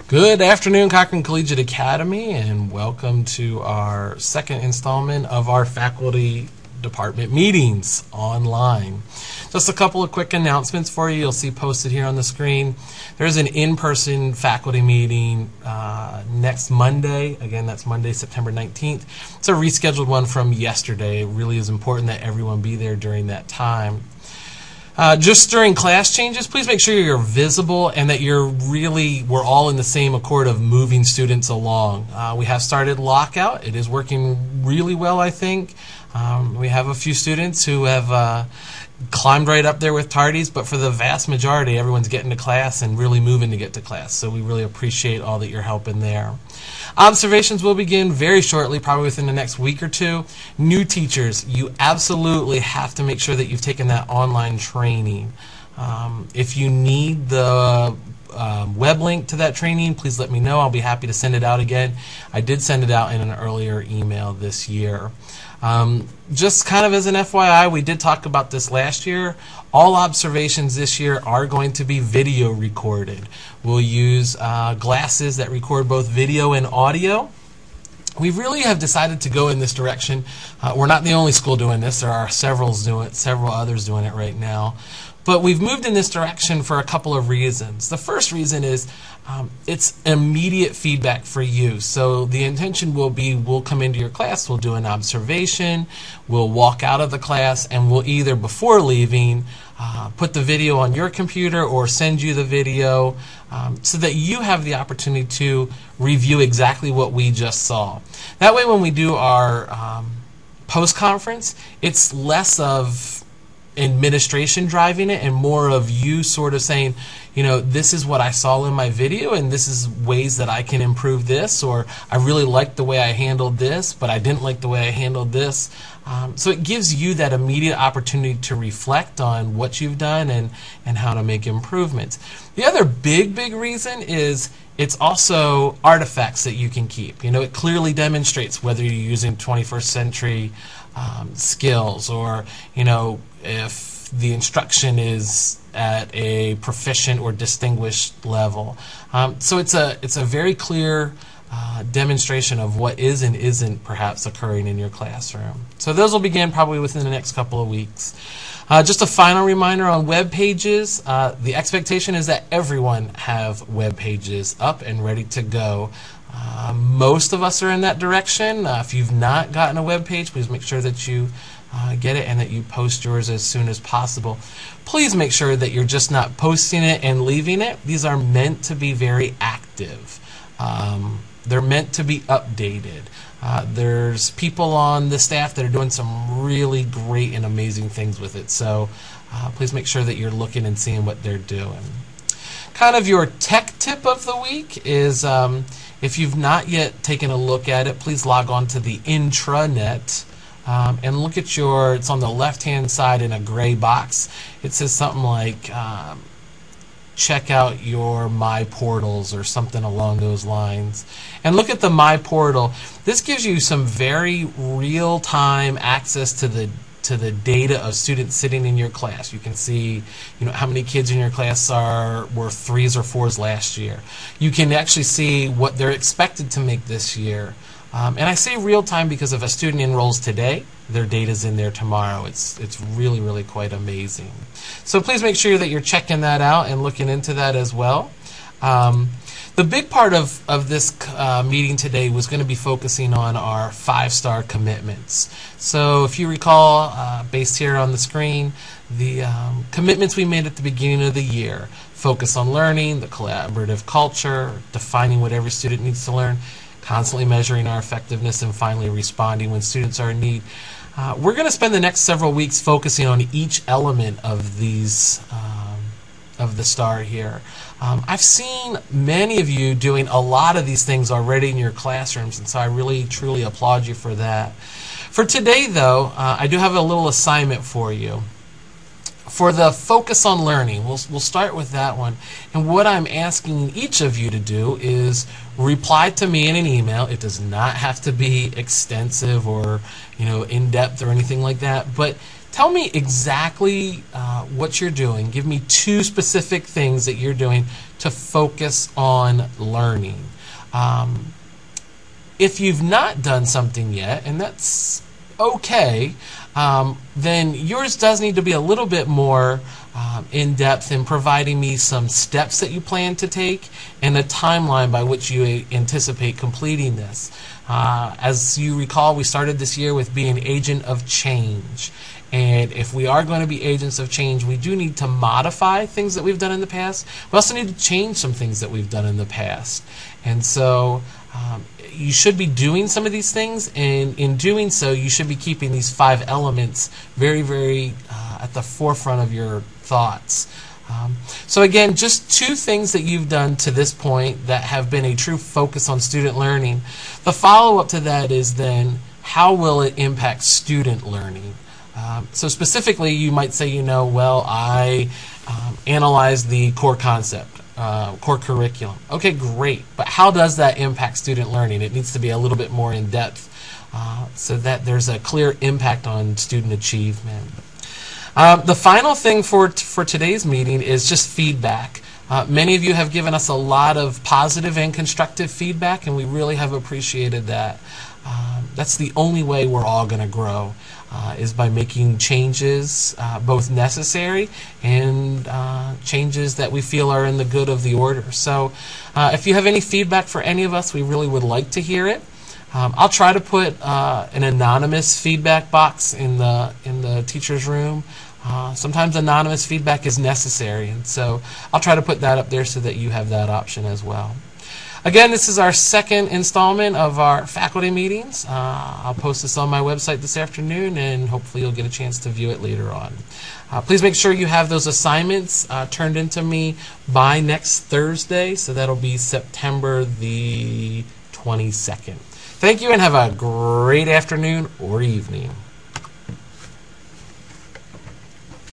Good afternoon, Cochran Collegiate Academy, and welcome to our second installment of our faculty department meetings online. Just a couple of quick announcements for you. You'll see posted here on the screen. There's an in-person faculty meeting next Monday. Again, that's Monday, September 19th. It's a rescheduled one from yesterday. It really is important that everyone be there during that time. Just during class changes, please make sure you're visible and that we're all in the same accord of moving students along. We have started lockout. It is working really well, I think. We have a few students who have climbed right up there with tardies, but for the vast majority, everyone's getting to class and really moving to get to class. So we really appreciate all that you're helping there. Observations will begin very shortly, probably within the next week or two. New teachers, you absolutely have to make sure that you've taken that online training. If you need the web link to that training, please let me know. I'll be happy to send it out again. I did send it out in an earlier email this year. Just kind of as an FYI, we did talk about this last year. All observations this year are going to be video recorded. We'll use glasses that record both video and audio. We really have decided to go in this direction. We're not the only school doing this. There are several others doing it right now. But we've moved in this direction for a couple of reasons. The first reason is it's immediate feedback for you. So the intention will be we'll come into your class, we'll do an observation, we'll walk out of the class, and we'll either before leaving put the video on your computer or send you the video so that you have the opportunity to review exactly what we just saw. That way when we do our post-conference, it's less of administration driving it and more of you sort of saying, you know, this is what I saw in my video and this is ways that I can improve this, or I really liked the way I handled this, but I didn't like the way I handled this. So it gives you that immediate opportunity to reflect on what you've done and how to make improvements. The other big reason is it's also artifacts that you can keep. You know, it clearly demonstrates whether you're using 21st century skills, or, you know, if the instruction is at a proficient or distinguished level. So it's a very clear demonstration of what is and isn't perhaps occurring in your classroom. So those will begin probably within the next couple of weeks. Just a final reminder on web pages. The expectation is that everyone have web pages up and ready to go. Most of us are in that direction. If you've not gotten a web page, please make sure that you get it and that you post yours as soon as possible. Please make sure that you're just not posting it and leaving it. These are meant to be very active. They're meant to be updated. There's people on the staff that are doing some really great and amazing things with it. So please make sure that you're looking and seeing what they're doing. Kind of your tech tip of the week is if you've not yet taken a look at it, please log on to the intranet and look at it's on the left-hand side in a gray box. It says something like check out your My Portals or something along those lines. And look at the My Portal. This gives you some very real-time access to the data of students sitting in your class. You can see, you know, how many kids in your class were 3s or 4s last year. You can actually see what they're expected to make this year. And I say real time because if a student enrolls today, their data's in there tomorrow. It's really quite amazing. So please make sure that you're checking that out and looking into that as well. The big part of this meeting today was going to be focusing on our 5-star commitments. So if you recall, based here on the screen, the commitments we made at the beginning of the year: focus on learning, the collaborative culture, defining what every student needs to learn, constantly measuring our effectiveness, and finally responding when students are in need. We're going to spend the next several weeks focusing on each element of these of the star here. I've seen many of you doing a lot of these things already in your classrooms, and so I really truly applaud you for that. For today though, I do have a little assignment for you. For the focus on learning, we'll start with that one. And what I'm asking each of you to do is reply to me in an email. It does not have to be extensive or, you know, in-depth or anything like that, but tell me exactly what you're doing. Give me 2 specific things that you're doing to focus on learning. If you've not done something yet, and that's okay, then yours does need to be a little bit more in depth in providing me some steps that you plan to take and a timeline by which you anticipate completing this. As you recall, we started this year with being an agent of change. And if we are going to be agents of change, we do need to modify things that we've done in the past. We also need to change some things that we've done in the past. And so you should be doing some of these things, and in doing so, you should be keeping these 5 elements very, very at the forefront of your thoughts. So again, just 2 things that you've done to this point that have been a true focus on student learning. The follow-up to that is then, how will it impact student learning? So specifically, you might say, well, I analyzed the core concept, core curriculum. Okay, great. But how does that impact student learning? It needs to be a little bit more in depth so that there's a clear impact on student achievement. The final thing for today's meeting is just feedback. Many of you have given us a lot of positive and constructive feedback, and we really have appreciated that. That's the only way we're all going to grow, is by making changes, both necessary and changes that we feel are in the good of the order. So if you have any feedback for any of us, we really would like to hear it. I'll try to put an anonymous feedback box in the teacher's room. Sometimes anonymous feedback is necessary, and so I'll try to put that up there so that you have that option as well. Again, this is our second installment of our faculty meetings. I'll post this on my website this afternoon, and hopefully you'll get a chance to view it later on. Please make sure you have those assignments turned into me by next Thursday, so that'll be September the 22nd. Thank you, and have a great afternoon or evening.